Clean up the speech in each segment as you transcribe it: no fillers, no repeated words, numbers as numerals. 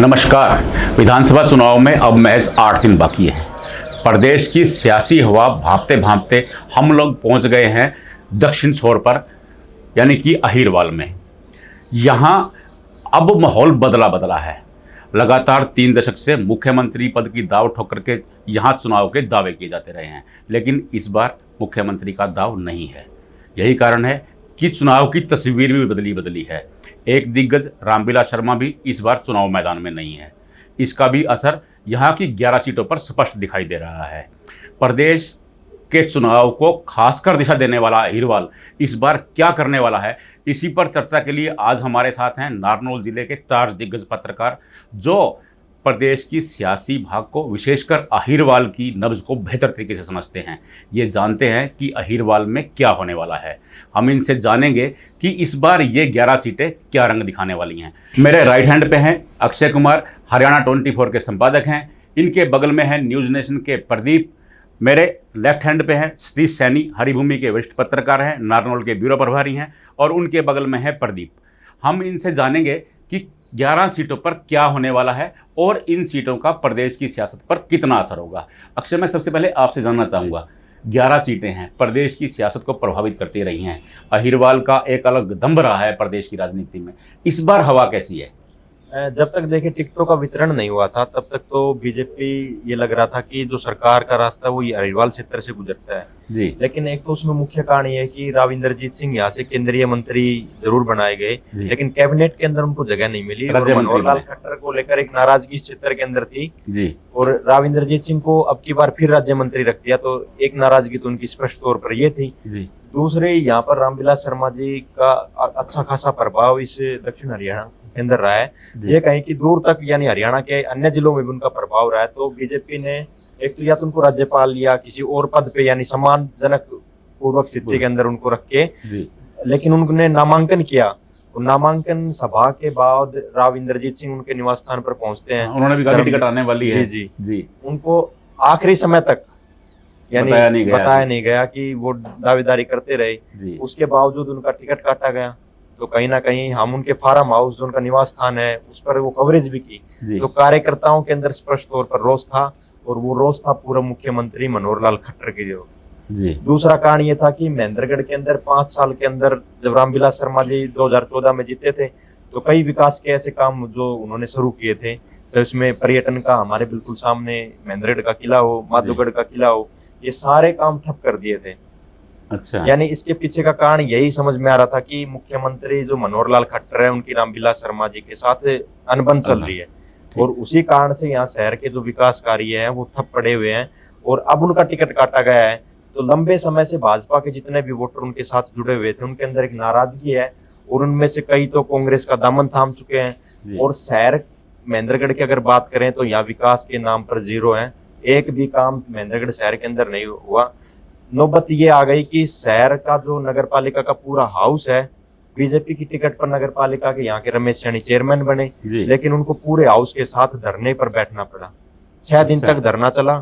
नमस्कार। विधानसभा चुनाव में अब महज 8 दिन बाकी है। प्रदेश की सियासी हवा भांपते भांपते हम लोग पहुंच गए हैं दक्षिण छोर पर, यानी कि अहिरवाल में। यहाँ अब माहौल बदला बदला है। लगातार 3 दशक से मुख्यमंत्री पद की दाव ठोकर के यहाँ चुनाव के दावे किए जाते रहे हैं, लेकिन इस बार मुख्यमंत्री का दाव नहीं है। यही कारण है कि चुनाव की तस्वीर भी बदली है। एक दिग्गज रामविलास शर्मा भी इस बार चुनाव मैदान में नहीं है। इसका भी असर यहाँ की 11 सीटों पर स्पष्ट दिखाई दे रहा है। प्रदेश के चुनाव को खासकर दिशा देने वाला अहिरवाल इस बार क्या करने वाला है, इसी पर चर्चा के लिए आज हमारे साथ हैं नारनौल जिले के ताज दिग्गज पत्रकार, जो प्रदेश की सियासी भाग को, विशेषकर अहिरवाल की नब्ज को बेहतर तरीके से समझते हैं। ये जानते हैं कि अहिरवाल में क्या होने वाला है। हम इनसे जानेंगे कि इस बार ये 11 सीटें क्या रंग दिखाने वाली हैं। मेरे राइट हैंड पे हैं अक्षय कुमार, हरियाणा 24 के संपादक हैं। इनके बगल में हैं न्यूज़ नेशन के प्रदीप। मेरे लेफ्ट हैंड पे हैं सतीश सैनी, हरिभूमि के वरिष्ठ पत्रकार हैं, नारनौल के ब्यूरो प्रभारी हैं, और उनके बगल में है प्रदीप। हम इनसे जानेंगे कि 11 सीटों पर क्या होने वाला है और इन सीटों का प्रदेश की सियासत पर कितना असर होगा। अक्षय, मैं सबसे पहले आपसे जानना चाहूँगा, 11 सीटें हैं, प्रदेश की सियासत को प्रभावित करती रही हैं। अहिरवाल का एक अलग दम रहा है प्रदेश की राजनीति में। इस बार हवा कैसी है? जब तक देखिए टिकटों का वितरण नहीं हुआ था तब तक तो बीजेपी ये लग रहा था कि जो सरकार का रास्ता वो अहिरवाल क्षेत्र से गुजरता है जी। लेकिन एक तो उसमें मुख्य कारण ये है कि राव इंद्रजीत सिंह यहाँ से केंद्रीय मंत्री जरूर बनाए गए, लेकिन कैबिनेट के अंदर उनको जगह नहीं मिली और मनोहर लाल खट्टर को लेकर एक नाराजगी इस क्षेत्र के अंदर थी जी। और राव इंद्रजीत सिंह को अब की बार फिर राज्य मंत्री रख दिया, तो एक नाराजगी तो उनकी स्पष्ट तौर पर ये थी जी। दूसरे, यहाँ पर रामविलास शर्मा जी का अच्छा खासा प्रभाव इस दक्षिण हरियाणा के अंदर रहा है। ये कहें कि दूर तक यानी हरियाणा के अन्य जिलों में भी उनका प्रभाव रहा है। तो बीजेपी ने एक तो या तो उनको राज्यपाल या किसी और पद पे यानी सम्मानजनक पूर्वक स्थिति के अंदर उनको रख के, लेकिन उन्होंने नामांकन किया और नामांकन सभा के बाद राव इंद्रजीत सिंह उनके निवास स्थान पर पहुंचते हैं। उन्होंने भी कहा टिकट आने वाली है। जी जी। उनको आखिरी समय तक यानी बताया नहीं गया कि वो दावेदारी करते रहे। उसके बावजूद उनका टिकट काटा गया, तो कहीं ना कहीं हम उनके फार्म हाउस जो उनका निवास स्थान है उस पर वो कवरेज भी की, तो कार्यकर्ताओं के अंदर स्पष्ट तौर पर रोष था और वो रोष था पूर्व मुख्यमंत्री मनोहर लाल खट्टर की जो। दूसरा कारण ये था कि महेंद्रगढ़ के अंदर 5 साल के अंदर जब रामविलास शर्मा जी 2014 में जीते थे तो कई विकास के ऐसे काम जो उन्होंने शुरू किए थे, तो इसमें पर्यटन का हमारे बिल्कुल सामने महेंद्रगढ़ का किला हो, माधोगढ़ का किला हो, ये सारे काम ठप कर दिए थे। अच्छा। यानी इसके पीछे का कारण यही समझ में आ रहा था कि मुख्यमंत्री जो मनोहर लाल खट्टर है उनकी रामविलास शर्मा जी के साथ अनबन चल रही है और उसी कारण से यहाँ शहर के जो विकास कार्य हैं वो ठप पड़े हुए हैं और अब उनका टिकट काटा गया है। तो लंबे समय से भाजपा के जितने भी वोटर उनके साथ जुड़े हुए थे उनके अंदर एक नाराजगी है और उनमें से कई तो कांग्रेस का दामन थाम चुके हैं। और शहर महेंद्रगढ़ की अगर बात करें तो यहाँ विकास के नाम पर जीरो है, एक भी काम महेंद्रगढ़ शहर के अंदर नहीं हुआ। नौबत ये आ गई कि शहर का जो नगर पालिका का पूरा हाउस है, बीजेपी की टिकट पर नगर पालिका के यहाँ के रमेश सैनी चेयरमैन बने, लेकिन उनको पूरे हाउस के साथ धरने पर बैठना पड़ा। 6 दिन तक धरना चला।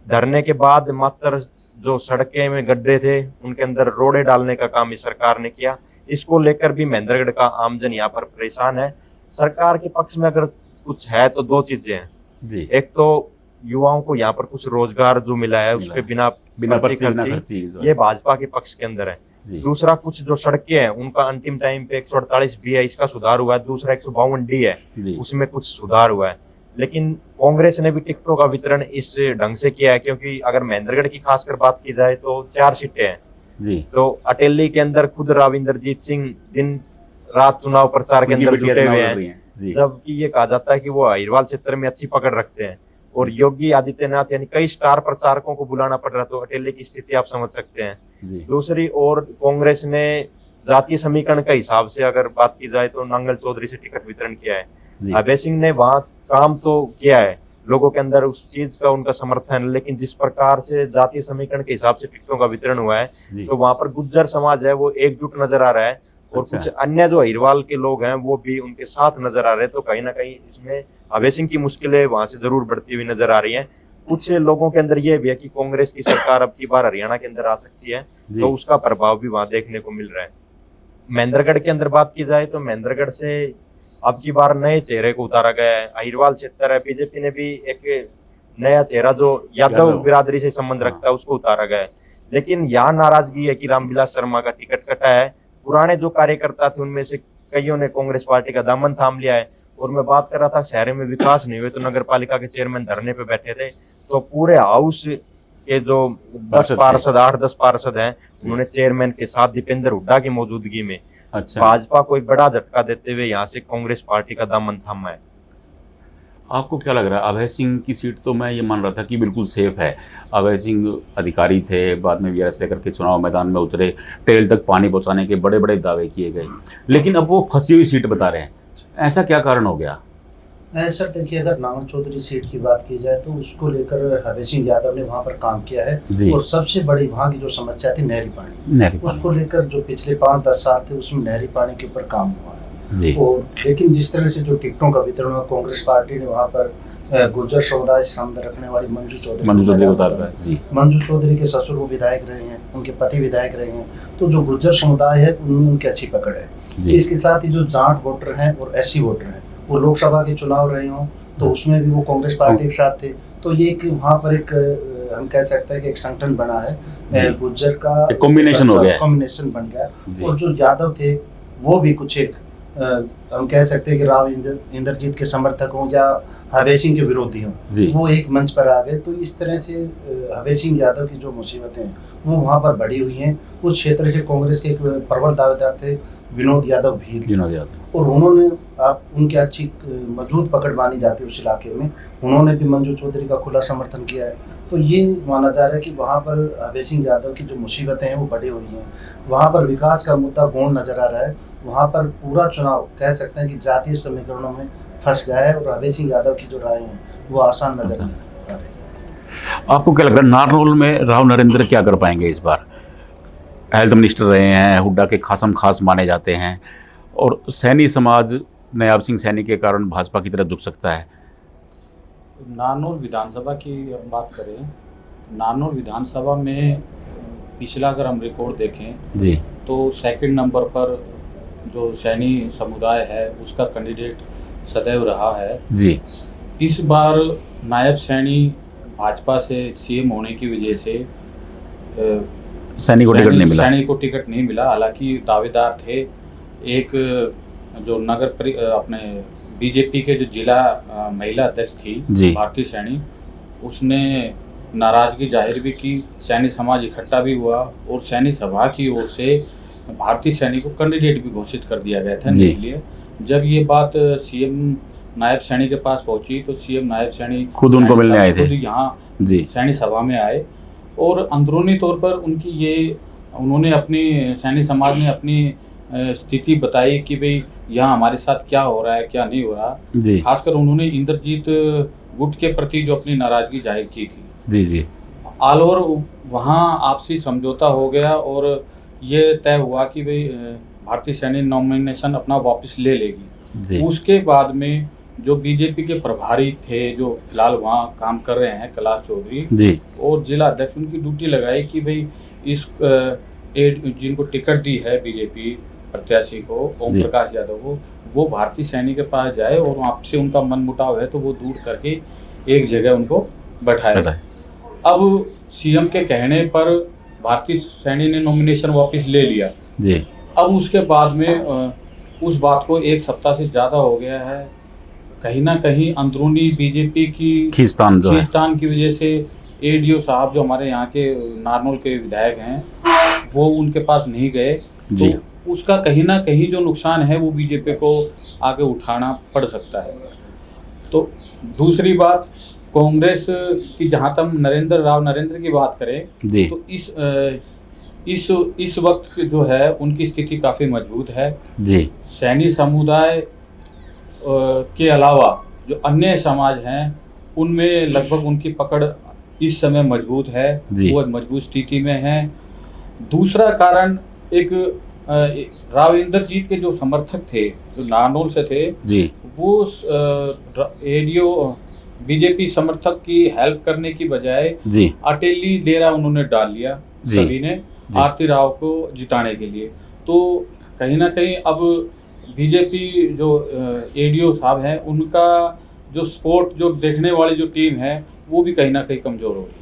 धरने के बाद मात्र जो सड़कें में गड्ढे थे उनके अंदर रोड़े डालने का काम इस सरकार ने किया। इसको लेकर भी महेंद्रगढ़ का आमजन यहाँ पर परेशान है। सरकार के पक्ष में अगर कुछ है तो 2 चीजें हैं। एक तो युवाओं को यहाँ पर कुछ रोजगार जो मिला है उस पर बिना खर्ची, ये भाजपा के पक्ष के अंदर है। दूसरा, कुछ जो सड़कें हैं उनका अंतिम टाइम पे 148 बी है, इसका सुधार हुआ है। दूसरा 152 डी है, उसमें कुछ सुधार हुआ है। लेकिन कांग्रेस ने भी टिकटों का वितरण इस ढंग से किया है, क्योंकि अगर महेंद्रगढ़ की खासकर बात की जाए तो 4 सीटें हैं। तो अटेली के अंदर खुद राव इंद्रजीत सिंह दिन रात चुनाव प्रचार के अंदर जुटे हुए हैं, जबकि ये कहा जाता है कि वो अहिरवाल क्षेत्र में अच्छी पकड़ रखते हैं और योगी आदित्यनाथ यानी कई स्टार प्रचारकों को बुलाना पड़ रहा, तो अटेली की स्थिति आप समझ सकते हैं। दूसरी ओर कांग्रेस ने जातीय समीकरण के हिसाब से अगर बात की जाए तो नांगल चौधरी से टिकट वितरण किया है। अभय सिंह ने वहां काम तो किया है, लोगों के अंदर उस चीज का उनका समर्थन, लेकिन जिस प्रकार से जातीय समीकरण के हिसाब से टिकटों का वितरण हुआ है तो वहां पर गुज्जर समाज है वो एकजुट नजर आ रहा है और कुछ अन्य जो अहिरवाल के लोग हैं वो भी उनके साथ नजर आ रहे हैं। तो कहीं ना कहीं इसमें अभय सिंह की मुश्किलें वहां से जरूर बढ़ती हुई नजर आ रही हैं। कुछ लोगों के अंदर ये भी है कि कांग्रेस की सरकार अब की बार हरियाणा के अंदर आ सकती है, तो उसका प्रभाव भी वहां देखने को मिल रहा है। महेंद्रगढ़ के अंदर बात की जाए तो महेंद्रगढ़ से अब की बार नए चेहरे को उतारा गया है। अहिरवाल क्षेत्र है, बीजेपी ने भी एक नया चेहरा जो यादव बिरादरी से संबंध रखता है उसको उतारा गया है। लेकिन यहाँ नाराजगी है कि रामविलास शर्मा का टिकट कटा है। पुराने जो कार्यकर्ता थे उनमें से कईयों ने कांग्रेस पार्टी का दामन थाम लिया है। और मैं बात कर रहा था शहर में विकास नहीं हुए तो नगर पालिका के चेयरमैन धरने पे बैठे थे, तो पूरे हाउस के जो 10 पार्षद 8-10 पार्षद हैं उन्होंने चेयरमैन के साथ दीपेंद्र हुड्डा की मौजूदगी में अच्छा, भाजपा को एक बड़ा झटका देते हुए यहाँ से कांग्रेस पार्टी का दामन थामा है। आपको क्या लग रहा है? अभय सिंह की सीट तो मैं ये मान रहा था कि बिल्कुल सेफ है। अभय सिंह अधिकारी थे, बाद में वीआरएस लेकर के चुनाव मैदान में उतरे, टेल तक पानी पहुंचाने के बड़े बड़े दावे किए गए, लेकिन अब वो फंसी हुई सीट बता रहे हैं। ऐसा क्या कारण हो गया? सर देखिए, अगर नामन चौधरी सीट की बात की जाए तो उसको लेकर अभय सिंह यादव ने वहाँ पर काम किया है और सबसे बड़ी वहाँ की जो समस्या थी नहरी पानी, उसको लेकर जो पिछले 5-10 साल थे उसमें नहरी पानी के ऊपर काम हुआ है। और लेकिन जिस तरह से जो टिकटों का वितरण हुआ, कांग्रेस पार्टी ने वहाँ पर गुर्जर समुदाय से संबंध रखने वाली मंजू चौधरी के ससुर वो विधायक रहे हैं, उनके पति विधायक रहे हैं, तो जो गुर्जर समुदाय है उनमें उनकी अच्छी पकड़ है। इसके साथ ही जो जाट वोटर हैं और एससी वोटर हैं, वो लोकसभा के चुनाव रहे हों तो उसमें भी वो कांग्रेस पार्टी के साथ थे, तो ये एक वहाँ पर एक हम कह सकते हैं कि एक संगठन बना है, गुर्जर का कॉम्बिनेशन हो गया, कॉम्बिनेशन बन गया। और जो यादव थे वो भी कुछ एक हम कह सकते हैं कि राव इंद्रजीत के समर्थक हों या अभय सिंह के विरोधी हों, वो एक मंच पर आ गए। तो इस तरह से अभय सिंह यादव की जो मुसीबतें हैं वो वहाँ पर बढ़ी हुई हैं। उस क्षेत्र से कांग्रेस के एक प्रबल दावेदार थे विनोद यादव भील, और उन्होंने उनकी अच्छी मजबूत पकड़ मानी जाती है उस इलाके में, उन्होंने भी मंजू चौधरी का खुला समर्थन किया है। तो ये माना जा रहा है कि वहाँ पर अभय सिंह यादव की जो मुसीबतें हैं वो बढ़ी हुई हैं। वहाँ पर विकास का मुद्दा गौण नजर आ रहा है। वहाँ पर पूरा चुनाव कह सकते हैं कि जातीय समीकरणों में फंस गया है और अभय सिंह यादव की जो राय है वो आसान नजर नहीं आ रही है। आपको क्या लग रहा है नारनौल में राव नरेंद्र क्या कर पाएंगे इस बार? हेल्थ मिनिस्टर रहे हैं, हुड्डा के खासम खास माने जाते हैं, और सैनी समाज नयाब सिंह सैनी के कारण भाजपा की तरफ झुक सकता है। नारनौल विधानसभा की हम बात करें, नारनौल विधानसभा में पिछला अगर हम रिकॉर्ड देखें जी तो सेकंड नंबर पर जो सैनी समुदाय है उसका कैंडिडेट सदैव रहा है जी। इस बार नायब सैनी भाजपा से सीएम होने की वजह से सैनी को टिकट नहीं मिला। हालांकि दावेदार थे एक जो अपने बीजेपी के जो जिला महिला अध्यक्ष थी भारती सैनी, उसने नाराजगी जाहिर भी की। सैनी समाज इकट्ठा भी हुआ और सैनी सभा की ओर से भारती सैनी को कैंडिडेट भी घोषित कर दिया गया था इसके लिए। जब ये बात सीएम नायब सैनी के पास पहुंची तो सीएम नायब सैनी खुद उनको मिलने आए थे, यहाँ सैनी सभा में आए और अंदरूनी तौर पर उन्होंने अपनी सैनी समाज ने अपनी स्थिति बताई कि भाई यहाँ हमारे साथ क्या हो रहा है क्या नहीं हो रहा। खासकर उन्होंने इंद्रजीत गुट के प्रति जो अपनी नाराजगी जाहिर की थी जी ऑल ओवर वहाँ आपसी समझौता हो गया और ये तय हुआ कि भाई भारती सैनी नॉमिनेशन अपना वापस ले लेगी। उसके बाद में जो बीजेपी के प्रभारी थे जो फिलहाल वहाँ काम कर रहे हैं कैलाश चौधरी और जिला अध्यक्ष, उनकी ड्यूटी लगाई कि भाई इस जिनको टिकट दी है बीजेपी प्रत्याशी को ओम प्रकाश यादव को, वो भारती सैनी के पास जाए और आपसे उनका मनमुटाव है तो वो दूर करके एक जगह उनको बैठाए। अब सीएम के कहने पर भारती सैनी ने नॉमिनेशन वापस ले लिया जी। अब उसके बाद में उस बात को एक सप्ताह से ज़्यादा हो गया है, कहीं ना कहीं अंदरूनी बीजेपी की खींचतान की वजह से एडीओ साहब जो हमारे यहाँ के नारनौल के विधायक हैं वो उनके पास नहीं गए, तो उसका कहीं ना कहीं जो नुकसान है वो बीजेपी को आगे उठाना पड़ सकता है। तो दूसरी बात कांग्रेस की, जहाँ तक राव नरेंद्र की बात करें तो इस वक्त जो है उनकी स्थिति काफ़ी मजबूत है जी। सैनी समुदाय के अलावा जो अन्य समाज हैं उनमें लगभग उनकी पकड़ इस समय मजबूत है, वो मजबूत स्थिति में है। दूसरा कारण एक राव इंद्रजीत के जो समर्थक थे जो नारनौल से थे जी, वो एडीओ बीजेपी समर्थक की हेल्प करने की बजाय अटेली डेरा उन्होंने डाल लिया सभी ने आरती राव को जिताने के लिए। तो कहीं ना कहीं अब बीजेपी जो एडीओ साहब हैं उनका जो सपोर्ट, जो देखने वाली जो टीम है वो भी कहीं ना कहीं कमज़ोर हो रही है।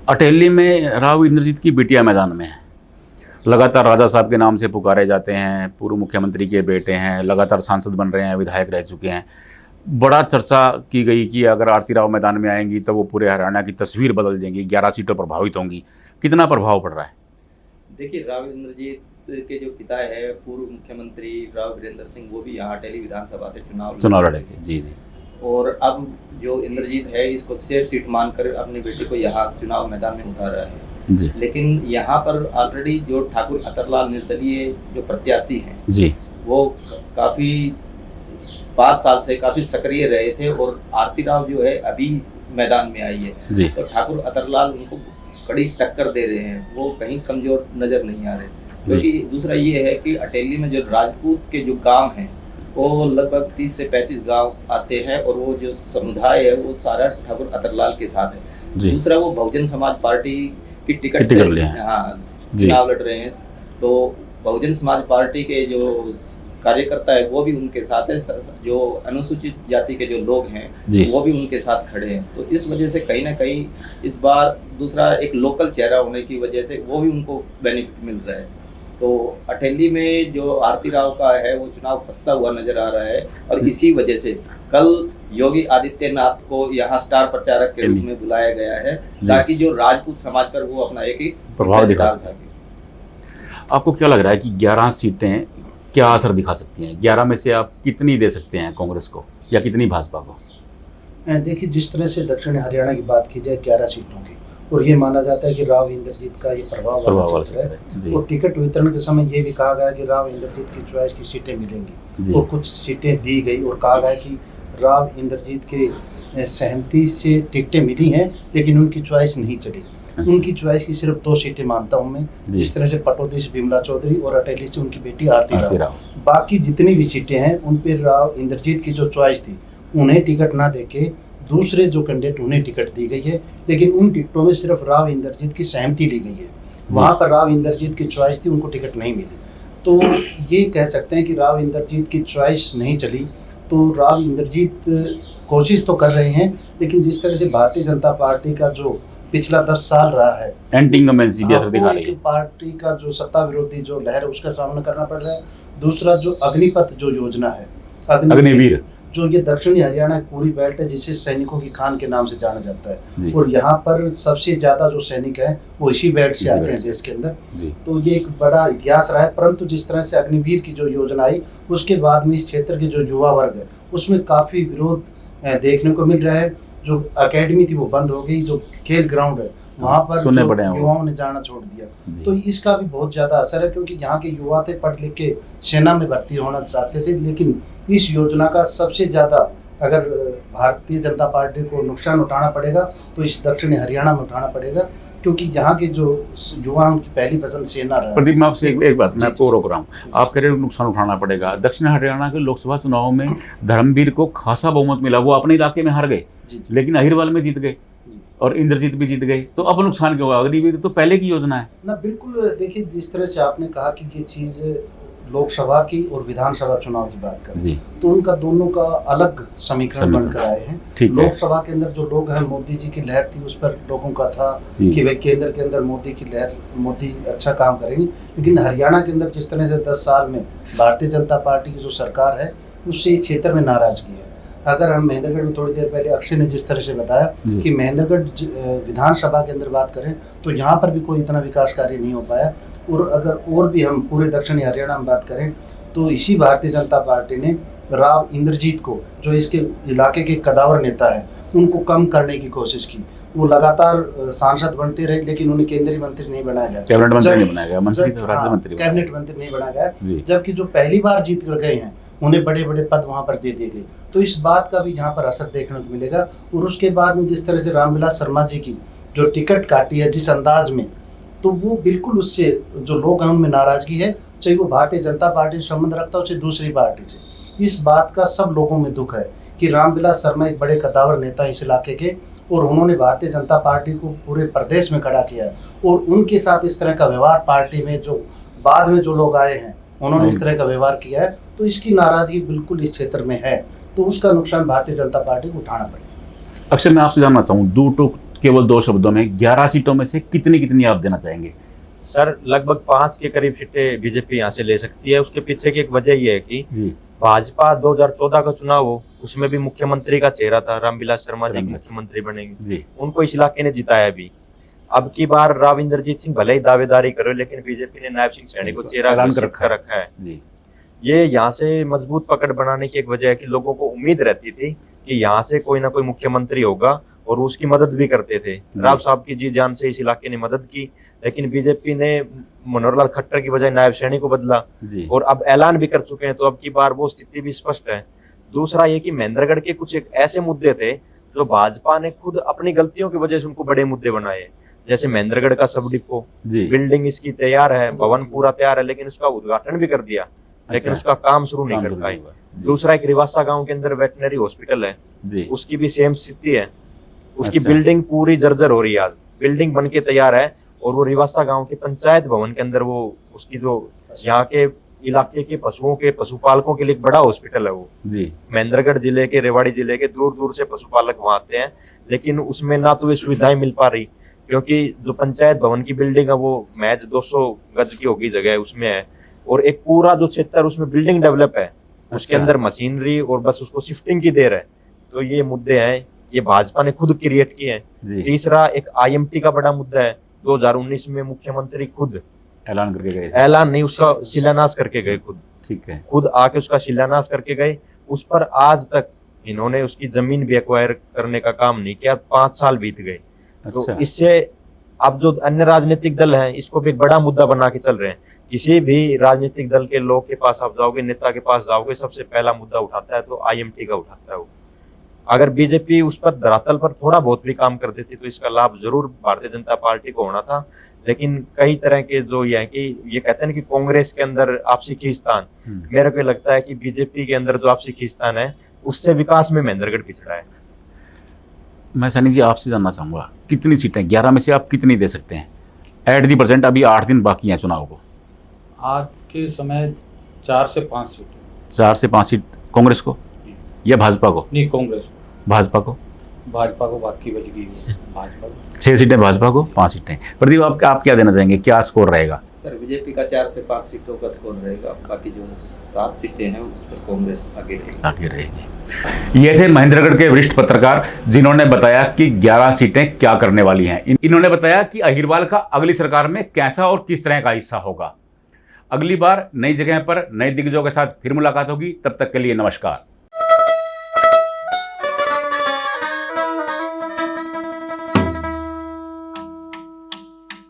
अटेली में राव इंद्रजीत की बिटिया मैदान में है, लगातार राजा साहब के नाम से पुकारे जाते हैं, पूर्व मुख्यमंत्री के बेटे हैं, लगातार सांसद बन रहे हैं, विधायक रह चुके हैं। बड़ा चर्चा की गई कि अगर आरती राव मैदान में आएंगी तो वो पूरे हरियाणा की तस्वीर बदल देंगी, 11 सीटों प्रभावित होंगी। कितना प्रभाव पड़ रहा है? देखिए, राव इंद्रजीत के जो पिता है पूर्व मुख्यमंत्री राव वीरेंद्र सिंह, वो भी यहाँ अटेली विधानसभा से चुनाव लड़ेंगे। जी जी। और अब जो इंद्रजीत है इसको सेफ सीट मानकर अपने बेटे को यहाँ चुनाव मैदान में उतारा है जी। लेकिन यहाँ पर ऑलरेडी जो ठाकुर अतरलाल निर्दलीय जो प्रत्याशी हैं जी, वो काफ़ी 5 साल से काफ़ी सक्रिय रहे थे और आरती राव जो है अभी मैदान में आई है जी। तो ठाकुर अतरलाल उनको कड़ी टक्कर दे रहे हैं, वो कहीं कमज़ोर नज़र नहीं आ रहे। क्योंकि दूसरा ये है कि अटेली में जो राजपूत के जो गांव हैं वो लगभग 30 से 35 गांव आते हैं और वो जो समुदाय है वो सारा ठाकुर अतरलाल के साथ है। दूसरा, वो बहुजन समाज पार्टी की टिकट से चुनाव लड़ रहे हैं, तो बहुजन समाज पार्टी के जो कार्यकर्ता है वो भी उनके साथ है, जो अनुसूचित जाति के जो लोग हैं वो भी उनके साथ खड़े हैं। तो इस वजह से कहीं ना कहीं इस बार दूसरा एक लोकल चेहरा होने की वजह से वो भी उनको बेनिफिट मिल रहा है। तो अटेली में जो आरती राव का है वो चुनाव फंसता हुआ नजर आ रहा है और इसी वजह से कल योगी आदित्यनाथ को यहाँ स्टार प्रचारक के रूप में बुलाया गया है ताकि जो राजपूत समाज पर वो अपना एक ही प्रभाव दिखा सके। आपको क्या लग रहा है कि 11 सीटें क्या असर दिखा सकती हैं? 11 में से आप कितनी दे सकते हैं कांग्रेस को या कितनी भाजपा को? देखिए, जिस तरह से दक्षिण हरियाणा की बात की जाए 11 सीटों की, और ये माना जाता है कि राव इंद्रजीत का ये प्रभाव वाला क्षेत्र है। और टिकट वितरण के समय ये भी कहा गया कि राव इंद्रजीत की चॉइस की सीटें मिलेंगी और कुछ सीटें दी गई और कहा गया कि राव इंद्रजीत के सहमति से टिकटें मिली हैं लेकिन उनकी चॉइस नहीं चली। उनकी चॉइस की सिर्फ 2 सीटें मानता हूँ मैं, जिस तरह से पटौदी से बिमला चौधरी और अटेली से उनकी बेटी आरती राव। बाकी जितनी भी सीटें हैं उन पर राव इंद्रजीत की जो चॉइस थी उन्हें टिकट ना देके दूसरे जो कैंडिडेट उन्हें टिकट दी गई है, लेकिन उन टिकटों में सिर्फ राव इंद्रजीत की सहमति ली गई है। वहाँ पर राव इंद्रजीत की चॉइस थी, उनको टिकट नहीं मिली। तो ये कह सकते हैं कि राव इंद्रजीत की चॉइस नहीं चली। तो राव इंद्रजीत कोशिश तो कर रहे हैं, लेकिन जिस तरह से भारतीय जनता पार्टी का जो पिछला 10 साल रहा है पार्टी का जो सत्ता विरोधी जो लहर है उसका सामना करना पड़ रहा है। दूसरा, जो अग्निपथ जो योजना है, अग्निवीर, जो ये दक्षिणी हरियाणा की पूरी बेल्ट है जिसे सैनिकों की खान के नाम से जाना जाता है और यहाँ पर सबसे ज्यादा जो सैनिक है वो इसी बेल्ट से आते हैं देश के अंदर। तो ये एक बड़ा इतिहास रहा है। परंतु जिस तरह से अग्निवीर की जो योजना आई उसके बाद में इस क्षेत्र के जो युवा वर्ग है उसमें काफी विरोध देखने को मिल रहा है। जो अकेडमी थी वो बंद हो गई, जो खेल ग्राउंड है वहाँ पर युवाओं ने जाना छोड़ दिया। तो इसका भी बहुत ज़्यादा असर है, क्योंकि यहाँ के युवा थे, पढ़ लिख के सेना में भर्ती होना चाहते थे, लेकिन इस योजना का सबसे ज़्यादा अगर भारतीय जनता पार्टी को नुकसान उठाना पड़ेगा तो इस दक्षिणी हरियाणा में उठाना पड़ेगा, क्योंकि यहाँ के जो युवा उनकी पहली पसंद सेना रहा है। प्रदीप, मैं आपसे एक बात मैं आपको रोक रहा हूँ, आप कह रहे हैं नुकसान उठाना पड़ेगा। दक्षिण हरियाणा के लोकसभा चुनाव में धर्मवीर को खासा बहुमत मिला, वो अपने इलाके में हार गए लेकिन अहिरवाल में जीत गए और इंद्रजीत भी जीत गए, तो अब नुकसान क्यों होगा? अग्निवीर तो पहले की योजना है ना। बिल्कुल, देखिए जिस तरह से आपने कहा कि ये चीज़ लोकसभा की और विधानसभा चुनाव की बात करें तो उनका दोनों का अलग समीकरण बनकर आए हैं। लोकसभा के अंदर जो लोग हैं, मोदी जी की लहर थी, उस पर लोगों का था कि भाई केंद्र के अंदर मोदी की लहर, मोदी अच्छा काम करेंगे। लेकिन हरियाणा के अंदर जिस तरह से 10 साल में भारतीय जनता पार्टी की जो सरकार है उससे इस क्षेत्र में नाराजगी है। अगर हम महेंद्रगढ़ में थोड़ी देर पहले अक्षय ने जिस तरह से बताया कि महेंद्रगढ़ विधानसभा के अंदर बात करें तो यहाँ पर भी कोई इतना विकास कार्य नहीं हो पाया। और अगर और भी हम पूरे दक्षिणी हरियाणा में बात करें तो इसी भारतीय जनता पार्टी ने राव इंद्रजीत को, जो इसके इलाके के कदावर नेता है, उनको कम करने की कोशिश की। वो लगातार सांसद बनते रहे लेकिन उन्हें केंद्रीय मंत्री नहीं बनाया गया, कैबिनेट मंत्री नहीं बनाया गया, कैबिनेट मंत्री नहीं बनाया गया। जबकि जो पहली बार जीत कर गए हैं उन्हें बड़े बड़े पद वहाँ पर दे दिए गए। तो इस बात का भी यहाँ पर असर देखने को मिलेगा। और उसके बाद में जिस तरह से रामविलास शर्मा जी की जो टिकट काटी है जिस अंदाज में, तो वो बिल्कुल उससे जो लोग हैं उनमें नाराजगी है, चाहे वो भारतीय जनता पार्टी से संबंध रखता हो चाहे दूसरी पार्टी से। इस बात का सब लोगों में दुख है कि रामविलास शर्मा एक बड़े कदावर नेता इस इलाके के, और उन्होंने भारतीय जनता पार्टी को पूरे प्रदेश में खड़ा किया है। और उनके साथ इस तरह का व्यवहार पार्टी में जो बाद में जो लोग आए हैं उन्होंने इस तरह का व्यवहार किया है, तो इसकी नाराजगी बिल्कुल इस क्षेत्र में है, तो उसका नुकसान भारतीय जनता पार्टी को उठाना पड़ेगा। अक्सर मैं आपसे जानना चाहूँ केवल 2 शब्दों में 11 सीटों में से कितनी आप देना चाहेंगे? सर लगभग 5 के करीब सीटें बीजेपी यहाँ से ले सकती है। उसके पीछे की एक वजह ये है कि भाजपा 2014 का चुनाव हो, उसमें भी मुख्यमंत्री का चेहरा था, रामविलास शर्मा जी मुख्यमंत्री बनेंगे, उनको इस इलाके ने जिताया भी। अब की बार राव इंद्रजीत सिंह भले ही दावेदारी करे, लेकिन बीजेपी ने नायब सिंह सैनी को चेहरा घोषित कर रखा है। ये यहाँ से मजबूत पकड़ बनाने की एक वजह है कि लोगों को उम्मीद रहती थी कि यहाँ से कोई ना कोई मुख्यमंत्री होगा, और उसकी मदद भी करते थे। राव साहब की जी जान से इस इलाके ने मदद की, लेकिन बीजेपी ने मनोहर लाल खट्टर की बजाय नायब सैनी को बदला, और अब ऐलान भी कर चुके हैं, तो अब की बार वो स्थिति भी स्पष्ट है। दूसरा ये कि महेंद्रगढ़ के कुछ एक ऐसे मुद्दे थे जो भाजपा ने खुद अपनी गलतियों की वजह से उनको बड़े मुद्दे बनाए, जैसे महेंद्रगढ़ का सब डिपो, बिल्डिंग इसकी तैयार है, भवन पूरा तैयार है, लेकिन उसका उद्घाटन भी कर दिया, लेकिन उसका काम शुरू नहीं कर पाए। दूसरा एक रिवासा गांव के अंदर वेटनरी हॉस्पिटल है, उसकी भी सेम स्थिति है, उसकी बिल्डिंग पूरी जर्जर हो रही है। बिल्डिंग बन के तैयार है, और वो रिवासा गांव के पंचायत भवन के अंदर वो उसकी जो यहाँ के इलाके के पशुओं के पशुपालकों के लिए एक बड़ा हॉस्पिटल है वो जी। महेंद्रगढ़ जिले के, रेवाड़ी जिले के दूर दूर से पशुपालक वहां आते हैं, लेकिन उसमें ना तो वे सुविधाएं मिल पा रही, क्योंकि जो पंचायत भवन की बिल्डिंग है वो महज 200 गज की होगी जगह उसमें है, और एक पूरा जो क्षेत्र उसमें बिल्डिंग डेवलप है, उसके अंदर मशीनरी और बस उसको शिफ्टिंग की देर है। तो ये मुद्दे हैं, ये भाजपा ने खुद क्रिएट किए हैं। तीसरा एक IMT का बड़ा मुद्दा है, 2019 में मुख्यमंत्री खुद ऐलान करके गए, ऐलान नहीं, उसका शिलान्यास करके गए खुद, ठीक है, खुद आके उसका शिलान्यास करके गए। उस पर आज तक इन्होंने उसकी जमीन भी एक्वायर करने का काम नहीं किया, 5 साल बीत गए। तो इससे अब जो अन्य राजनीतिक दल हैं इसको भी एक बड़ा मुद्दा बना के चल रहे हैं। किसी भी राजनीतिक दल के लोग के पास आप जाओगे, नेता के पास जाओगे, सबसे पहला मुद्दा उठाता है तो IMT का उठाता है वो। अगर बीजेपी उस पर धरातल पर थोड़ा बहुत भी काम कर देती तो इसका लाभ जरूर भारतीय जनता पार्टी को होना था, लेकिन कई तरह के जो ये है कि ये कहते हैं कि कांग्रेस के अंदर आपसी खींचतान, मेरे को लगता है कि बीजेपी के अंदर जो आपसी खींचतान है उससे विकास में महेंद्रगढ़ पिछड़ा है। मैं सैनी जी आपसे जानना चाहूँगा, कितनी सीटें 11 में से आप कितनी दे सकते हैं एट दी प्रेजेंट? अभी 8 दिन बाकी हैं चुनाव को। आज के समय 4 से 5 सीट। 4 से 5 सीट कांग्रेस को या भाजपा को? नहीं, कांग्रेस। भाजपा को बाकी बच गई भाजपा को। 6 सीटें भाजपा को, 5 सीटें। प्रदीप आप क्या देना चाहेंगे, क्या स्कोर रहेगा? सर बीजेपी का 4 से 5 सीटों का स्कोर रहेगा, बाकी जो 7 सीटें हैं उस पर कांग्रेस आगे रहेगी। ये थे महेंद्रगढ़ के वरिष्ठ पत्रकार जिन्होंने बताया कि 11 सीटें क्या करने वाली हैं। इन्होंने बताया कि अहिरवाल का अगली सरकार में कैसा और किस तरह का हिस्सा होगा। अगली बार नई जगह पर नए दिग्गजों के साथ फिर मुलाकात होगी, तब तक के लिए नमस्कार।